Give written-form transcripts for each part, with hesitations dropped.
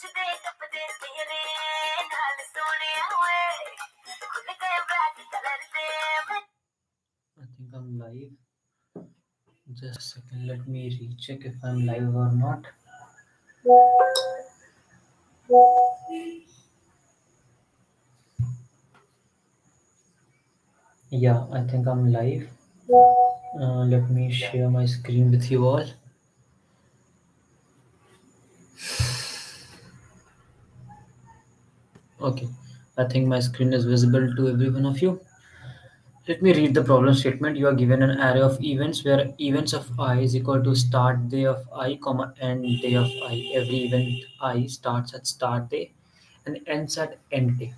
I think I'm live. Just a second, let me recheck if I'm live or not. Yeah, I think I'm live. Let me share my screen with you all. Okay, I think my screen is visible to every one of you. Let me read the problem statement. You are given an array of events where events of I is equal to start day of I, comma end day of I. Every event I starts at start day and ends at end day.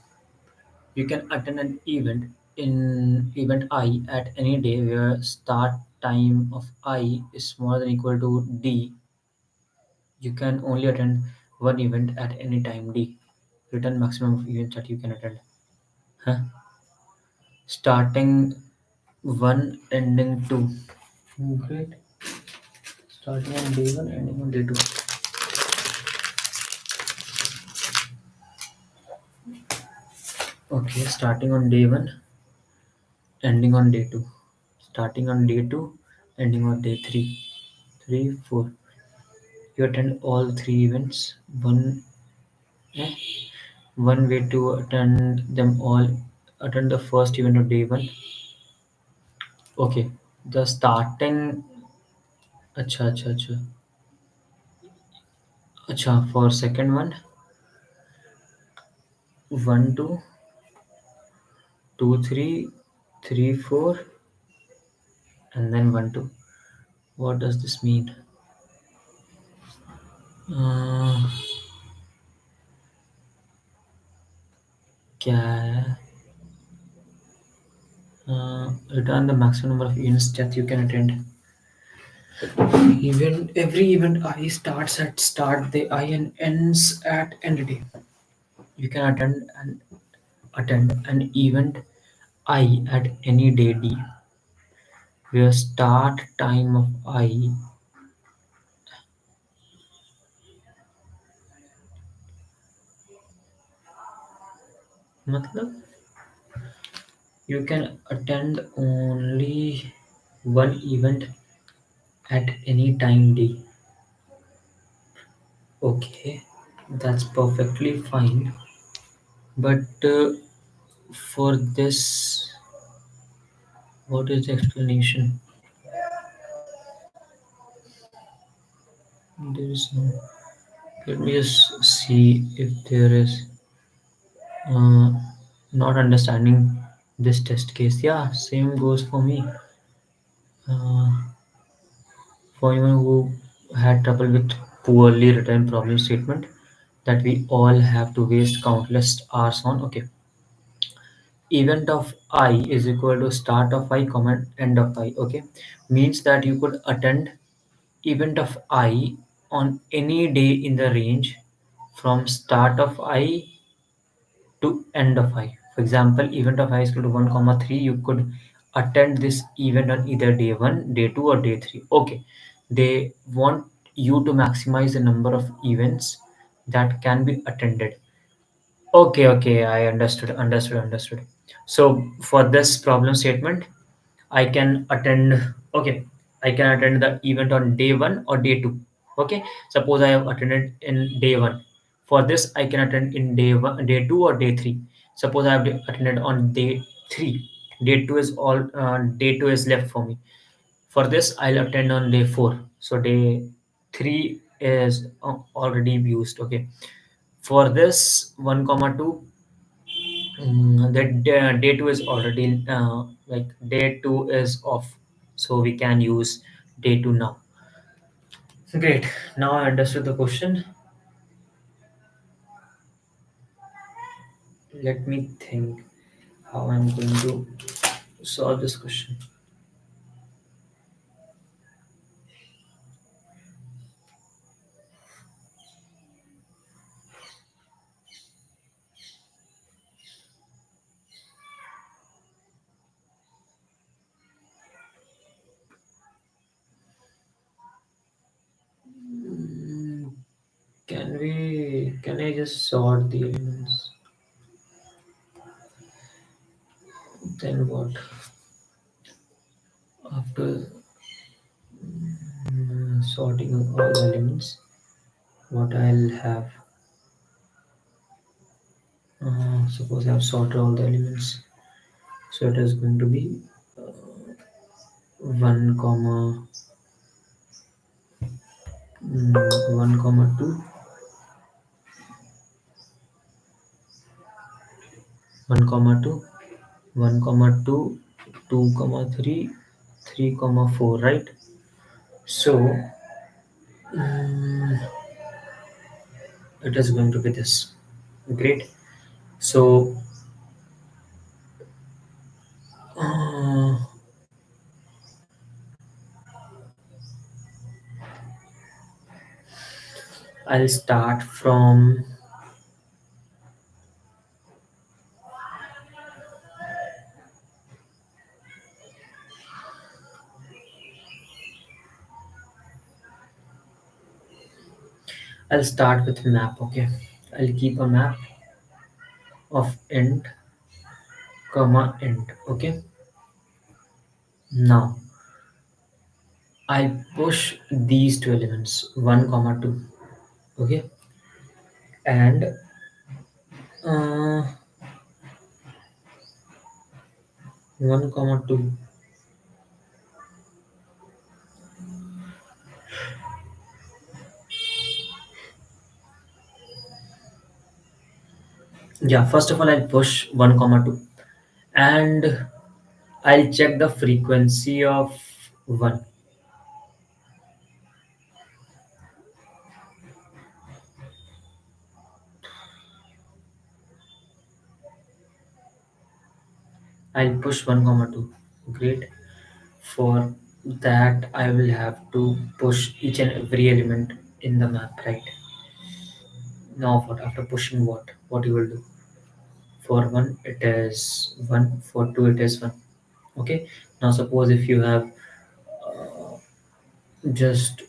You can attend an event in event I at any day where start time of I is more than equal to D. You can only attend one event at any time D. Return maximum of events that you can attend. Huh? Starting one, ending two. Great. Starting on day one, ending on day two. Okay, starting on day one, ending on day two. Starting on day two, ending on day three. Three, four. You attend all three events. Eh, one way to attend them all. Attend the first event of day one. Okay. The starting. Acha, acha, acha. Acha, for second one, one, two, two, three, three, four, and then one, two. What does this mean? Uh, क्या है? Return the maximum number of events that you can attend. Even every event I starts at start day I and ends at end day. You can attend an event I at any day D, where start time of I मतलब you can attend only one event at any time D. Okay, that's perfectly fine. But for this, what is the explanation? There is no. Let me just see if there is uh, not understanding this test case. Yeah, same goes for me. Uh, for anyone who had trouble with poorly written problem statement that we all have to waste countless hours on. Okay, event of I is equal to start of I, comma end of I. Okay, means that you could attend event of I on any day in the range from start of I to end of I. For example, event of I is equal to 1 comma 3. You could attend this event on either day 1, day 2, or day 3. Okay. They want you to maximize the number of events that can be attended. Okay, okay, I understood. So for this problem statement, I can attend. Okay, I can attend the event on day one or day two. Okay, suppose I have attended in day one. For this, I can attend in day one, day two, or day three. Suppose I have attended on day three. Day two is left for me. For this, I'll attend on day four. So day three is already used. Okay, for this 1 comma 2, that day 2 is already like day 2 is off, so we can use day 2 now. Great, now I understood the question. Let me think how I'm going to solve this question. Can I just sort the elements? Then what? After sorting all the elements, what I'll have? Suppose I've sorted all the elements, so it is going to be 1 comma 1 comma 2, 1 comma 2, 1 comma 2, 2 comma 3, 3 comma 4, right? So mm, it is going to be this. Great. So uh, I'll start from I'll start with map. Okay, I'll keep a map of int comma int. Okay, now I'll push these two elements 1 comma 2. Okay, and uh, 1 comma 2. Yeah, first of all I'll push 1 comma 2, and I'll check the frequency of 1. I'll push 1 comma 2. Great. For that I will have to push each and every element in the map, right? Now what? After pushing what you will do? For 1 it is 1, for 2 it is 1. Okay, now suppose if you have just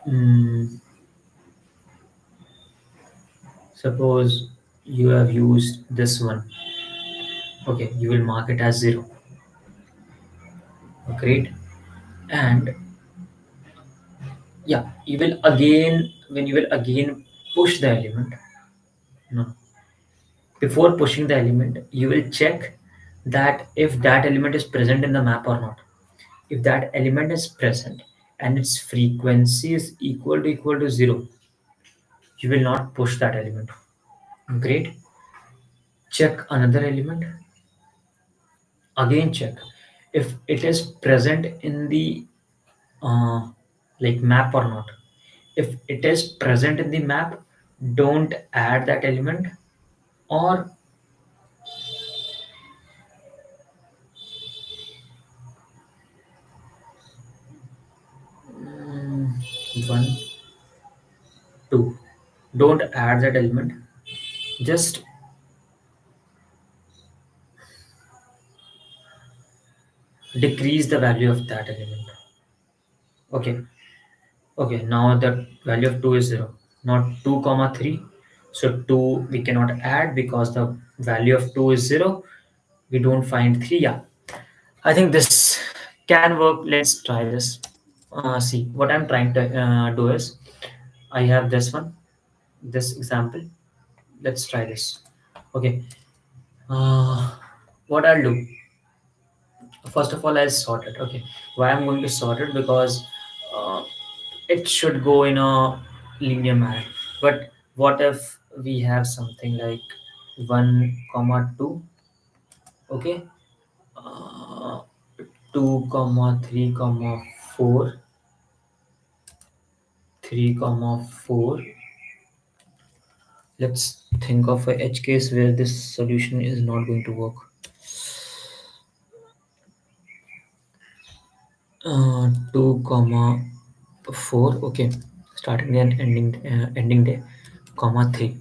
mm, suppose you have used this one. Okay, you will mark it as 0. Great. And yeah, you will again, when you will again push the element, no, before pushing the element you will check that if that element is present in the map or not. If that element is present and its frequency is equal to 0, you will not push that element. Great. Check another element. Again check if it is present in the uh, like map or not. If it is present in the map, don't add that element, or one, two. Don't add that element. Just decrease the value of that element. Okay. Okay. Now the value of two is 0, not 2 comma 3. So 2 we cannot add because the value of 2 is 0. We don't find 3. Yeah. I think this can work. Let's try this. See, what I'm trying to do is I have this one, this example. Let's try this. Okay. Uh, what I'll do, first of all, I'll sort it. Okay. Why I'm going to sort it? Because uh, it should go in a linear manner. But what if we have something like 1 comma 2? Okay. Uh, 2 comma 3 comma 4, 3 comma 4. Let's think of a edge case where this solution is not going to work. 2 comma 4. Okay, starting day and ending day, comma 3.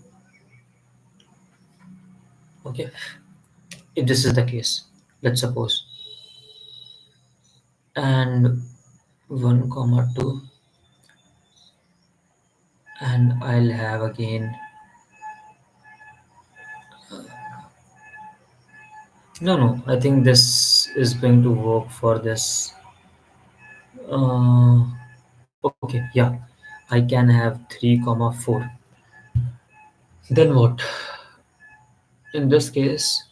Okay, if this is the case, let's suppose, and 1 comma 2, and I'll have again. No, I think this is going to work for this. Uh, okay, yeah, I can have 3 comma 4. Then what? In this case,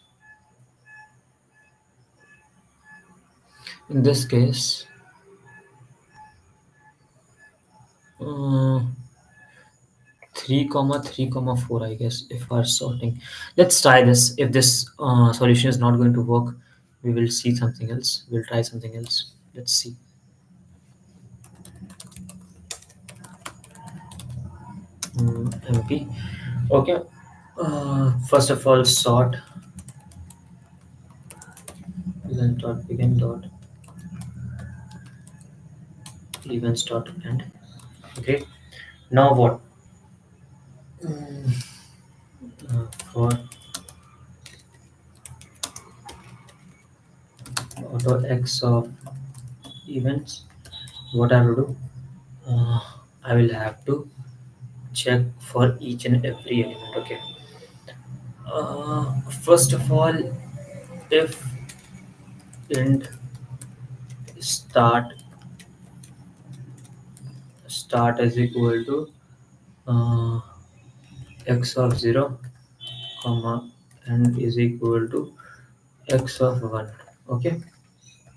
in this case, uh, 3 comma 3 comma 4, I guess, if we're sorting. Let's try this. If this solution is not going to work, we will see something else. We'll try something else. Let's see. MP. Okay. First of all, sort begin dot events dot end. Okay. Now what? For auto x of events, what I will do? Uh, I will have to check for each and every element. Okay. First of all, if int start start is equal to uh, x of 0 comma and is equal to x of 1. Okay,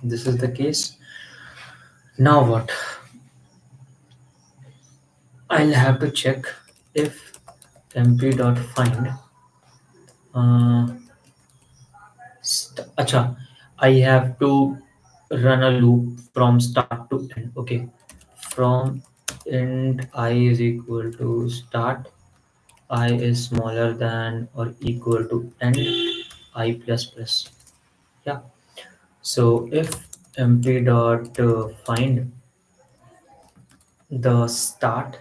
this is the case. Now what? I'll have to check if mp dot find acha, I have to run a loop from start to end. Okay, from int I is equal to start, I is smaller than or equal to end I plus plus. Yeah. So if mp dot find the start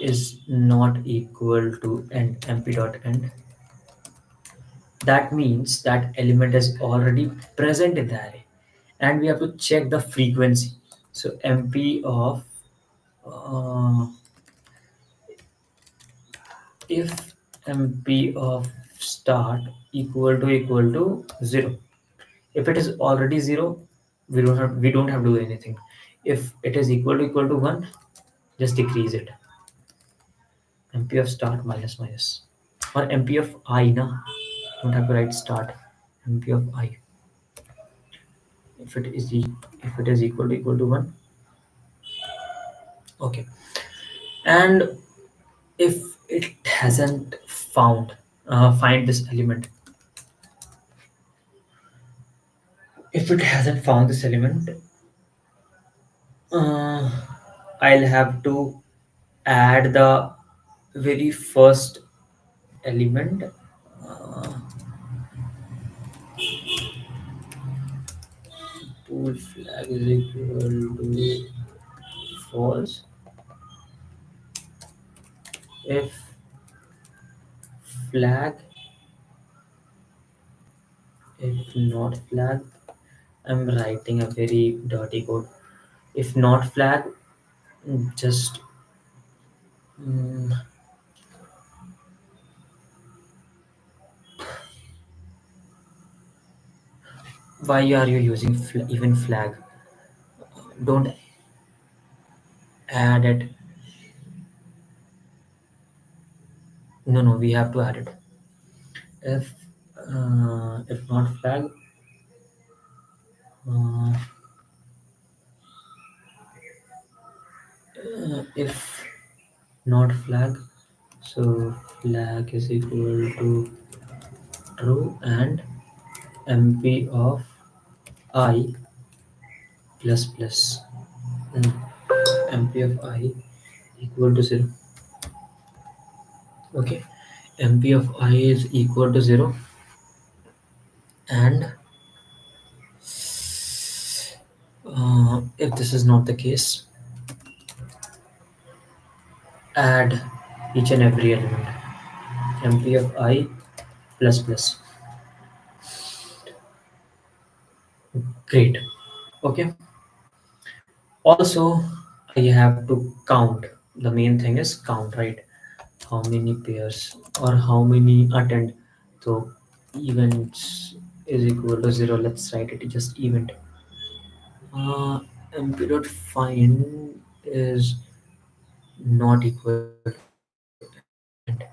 is not equal to end, mp dot end, that means that element is already present in the array, and we have to check the frequency. So mp of uh, if mp of start equal to 0. If it is already 0, we don't have to do anything. If it is equal to 1, just decrease it. mp of start minus minus, or mp of I na, don't have to write start. mp of I, if it is if it is equal to 1. Okay. And if it hasn't find this element, if it hasn't found this element, uh, I'll have to add the very first element. uh, Pool flag is equal to false if flag, if not flag. I'm writing a very dirty code. If not flag, just mm, why are you using even flag? Don't add it. No, we have to add it. If not flag, uh, if not flag, so flag is equal to true and mp of I plus plus. Mm, mp of I equal to 0. Okay, mp of I is equal to 0, and if this is not the case, add each and every element. mp of I plus plus. Great. Okay. Also, I have to count. the main thing is count, right? How many pairs or how many attend. So events is equal to 0. Let's write it just event. Uh, mp dot find is not equal to end.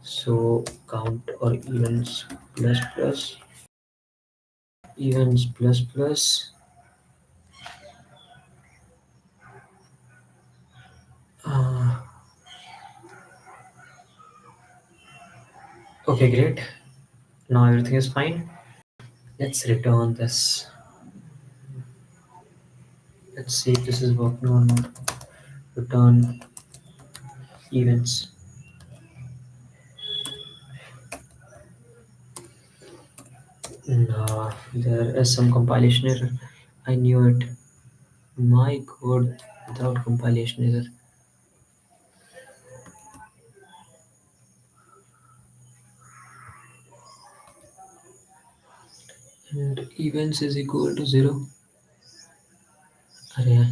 So count or events plus plus uh, okay, great. Now everything is fine. Let's return this. Let's see if this is working or not. Return events. No, there is some compilation error. I knew it. My code without compilation error. And events is equal to 0. Array.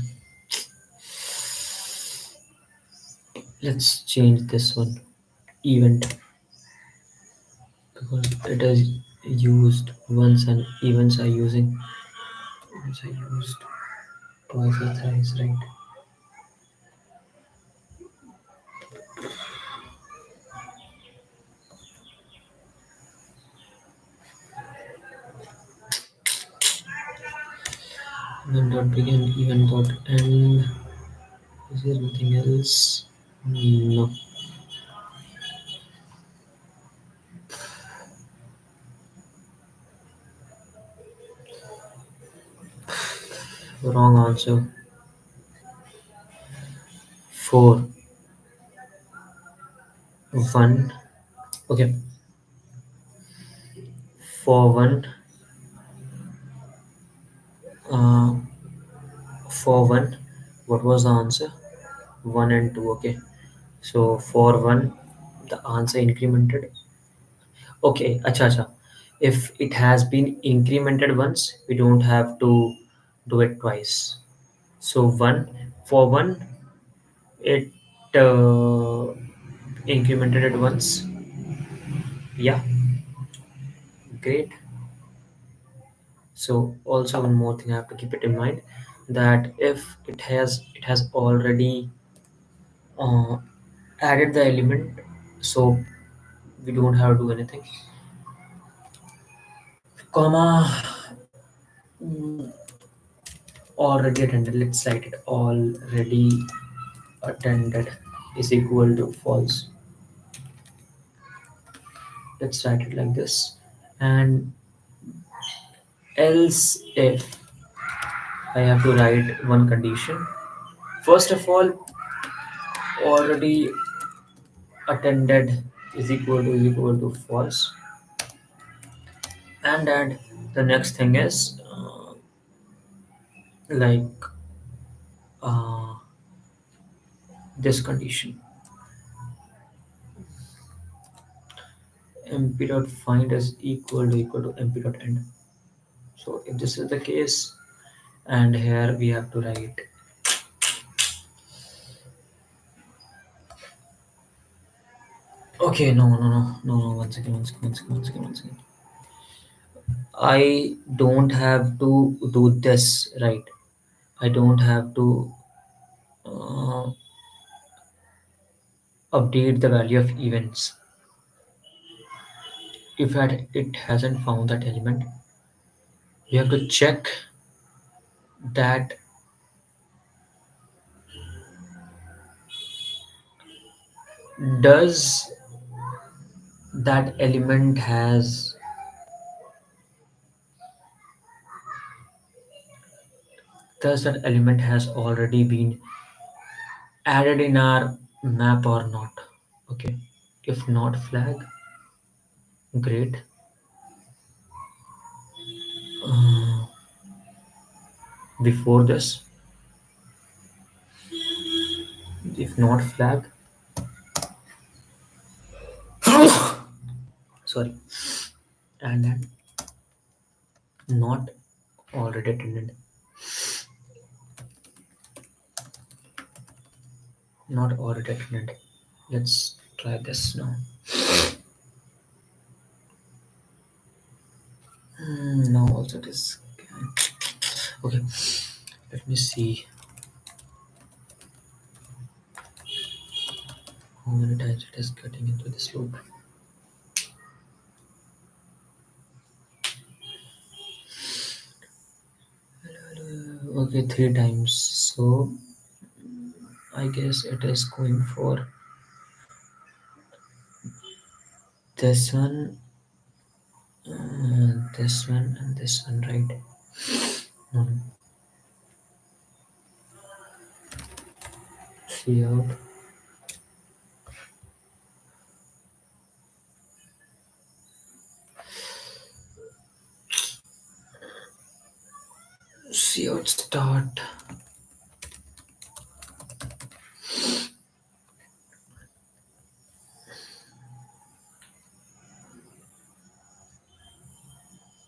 Let's change this one. Event. Because it is used once and events are using. Events are used twice or thrice, right? Event dot begin, event dot end. Is there anything else? No. Wrong answer. 4 1. Okay, for 1, uh, for 1, what was the answer? 1 and 2. Okay, so for 1 the answer incremented. Okay, acha acha. If it has been incremented once, we don't have to do it twice. So 1, for 1 it incremented it once. Yeah, great. So also one more thing I have to keep it in mind, that if it has already uh, added the element, so we don't have to do anything. Comma, mm, already attended. Let's write it. Already attended is equal to false. Let's write it like this. And else if I have to write one condition. First of all, already attended is equal to false. And then the next thing is like uh, this condition. mp dot find is equal to mp dot end. So if this is the case, and here we have to write, okay, no, one second. I don't have to do this, right? I don't have to uh, update the value of events. If it hasn't found that element, we have to check that does that element has does that element has already been added in our map or not. Okay, if not, flag. Great. uh, Before this, if not, flag. Sorry. And then not already attended. not or determinant. Let's try this now. Now also this. Okay, let me see how many times it is cutting into this loop. Okay, three times. So I guess it is going for this one, this one, and this one, right? No, no. See out. See out start.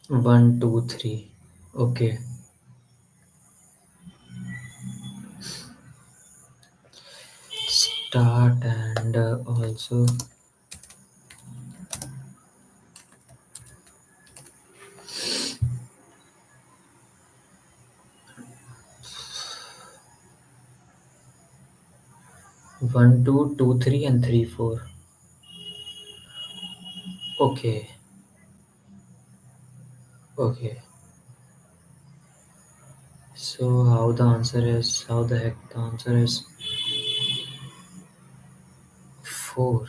One, two, three. Okay. Start and also one, two, two, three, and three, four. Okay. Okay. So how the answer is? How the heck the answer is four?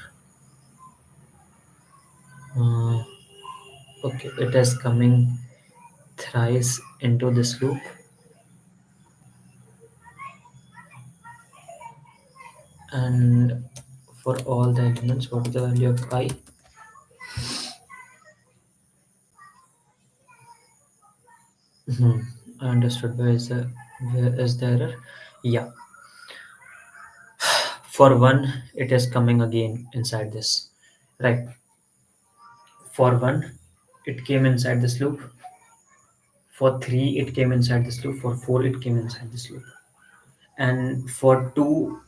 Uh, okay. It is coming thrice into this loop, and for all the elements, what is the value of I? Hmm. I understood. Where is the error? Yeah. For one, it is coming again inside this. Right. For one, it came inside this loop. For three, it came inside this loop. For four, it came inside this loop. And for two,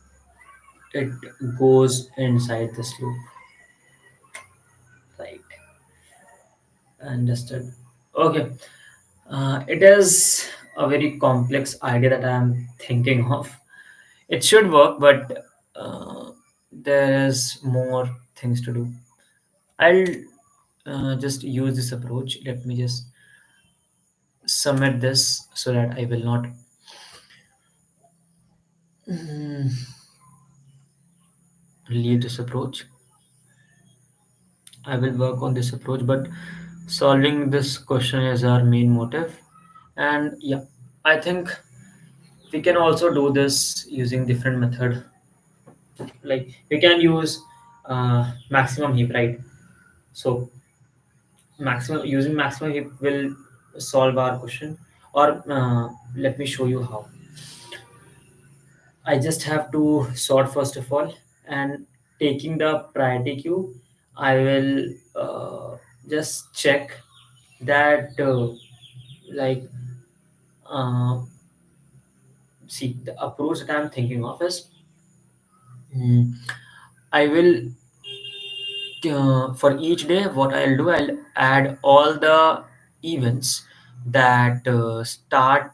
it goes inside this loop. Right. Understood. Okay. It is a very complex idea that I am thinking of. It should work, but there is more things to do. I'll just use this approach. Let me just submit this so that I will not mm, leave this approach. I will work on this approach, but solving this question is our main motive. And yeah, I think we can also do this using different method. Like we can use maximum heap, right? So maximum using maximum heap will solve our question. Or let me show you how. I just have to sort first of all, and taking the priority queue, I will just check that like uh, see the approach that I'm thinking of is I will for each day what I'll do, I'll add all the events that start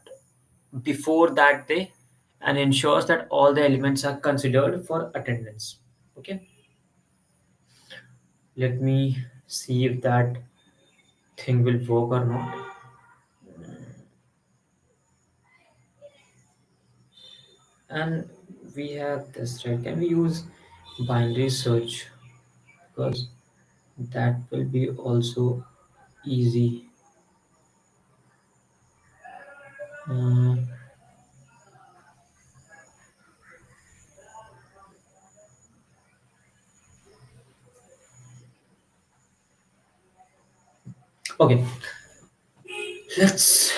before that day and ensures that all the elements are considered for attendance. Okay, let me see if that thing will work or not. And we have this, right? Can we use binary search? Because that will be also easy. uh, okay, let's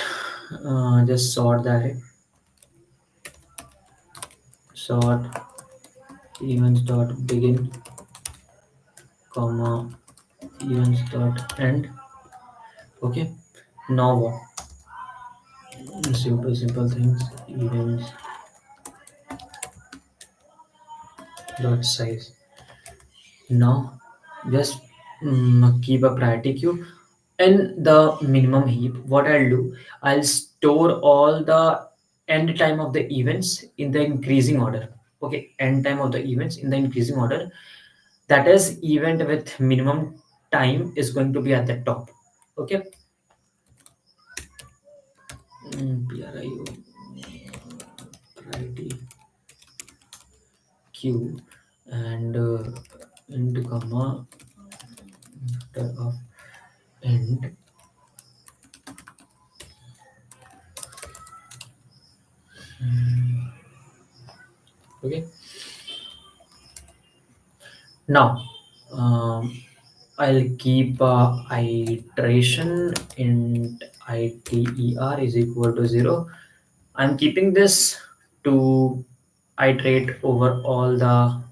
just sort that. Sort events dot begin comma events dot end. Okay, now what? Simple things. Events dot size. Now just keep a priority queue in the minimum heap. What I'll do, I'll store all the end time of the events in the increasing order. Okay, end time of the events in the increasing order. That is, event with minimum time is going to be at the top. Okay. PRIO priority queue and into comma vector of end. Okay. Now, I'll keep iteration int iter is equal to 0. I'm keeping this to iterate over all the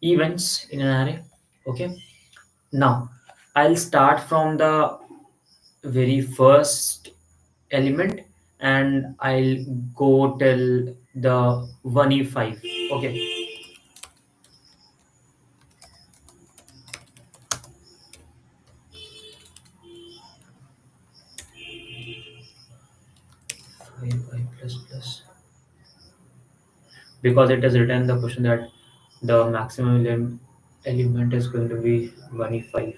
events in an array. Okay. Now, I'll start from the very first element and I'll go till the 1e5. Okay. 5i plus plus, because it has written the question that the maximum element is going to be 1e5.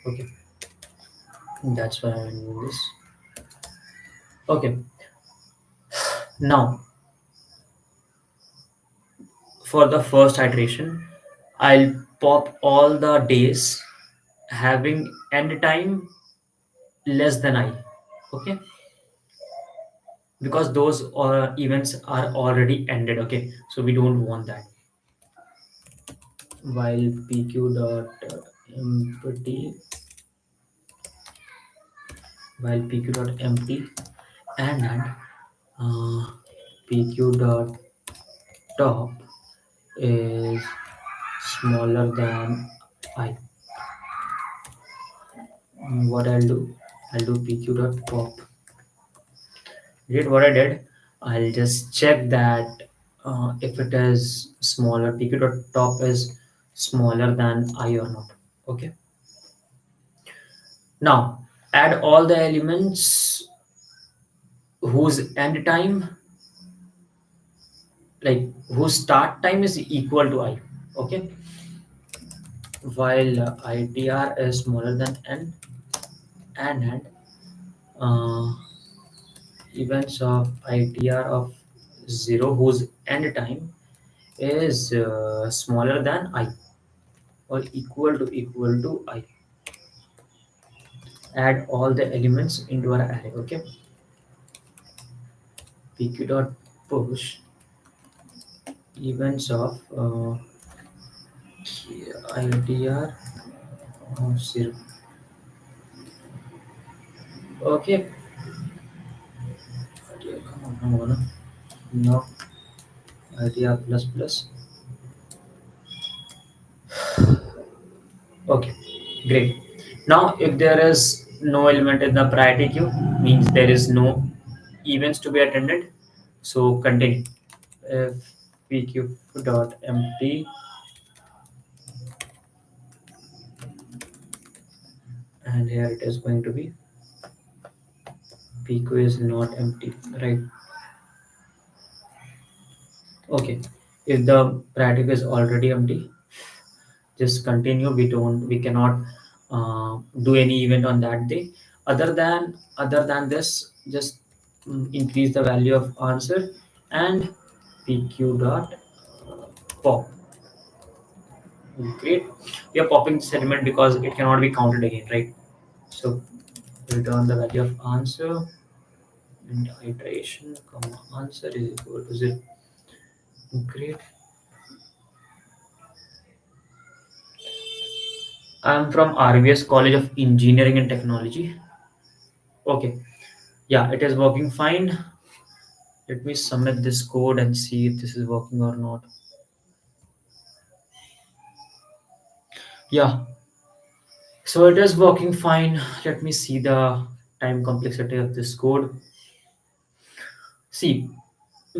Okay, that's why I'm doing this. Okay, now for the first iteration, I'll pop all the days having end time less than I. Okay, because those events are already ended. Okay, so we don't want that. While pq dot empty, while pq dot empty and uh, pq dot top is smaller than I. What I'll do pq dot pop. Read what I did. I'll just check that if it is smaller, pq dot top is smaller than I or not. Okay. Now add all the elements whose end time, like whose start time is equal to I. Okay. While ITR is smaller than n and uh, events of ITR of 0 whose end time is smaller than I or equal to I. Add all the elements into our array. Okay. pq dot push events of ITR of 0. Okay. ITR, come on. No. ITR plus plus. Okay, great. Now, if there is no element in the priority queue, means there is no events to be attended. So continue. If pq dot empty and here it is going to be pq is not empty, right? Okay. If the priority queue is already empty, just continue. We cannot do any event on that day. Other than this, just increase the value of answer and pq dot pop. Great. We are popping this element because it cannot be counted again, right? So return the value of answer and iteration comma answer is equal to 0. Great. I'm from RVS College of Engineering and Technology. Okay. Yeah, it is working fine. Let me submit this code and see if this is working or not. Yeah, so it is working fine. Let me see the time complexity of this code. See,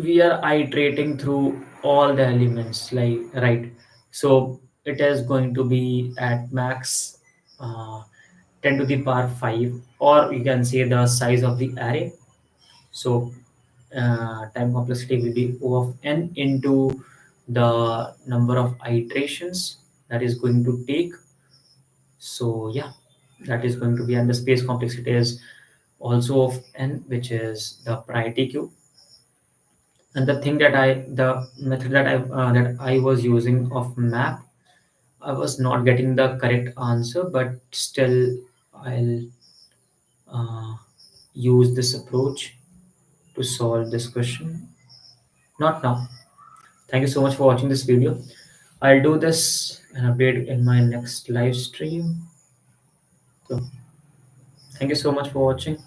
we are iterating through all the elements, like, right? So it is going to be at max, uh, 10 to the power 5, or you can say the size of the array. So time complexity will be O of n into the number of iterations that is going to take. So yeah, that is going to be, and the space complexity is also of n, which is the priority queue. And the method that I was using of map, I was not getting the correct answer, but still I'll uh, use this approach to solve this question. Not now. Thank you so much for watching this video. I'll do this and update in my next live stream. So thank you so much for watching.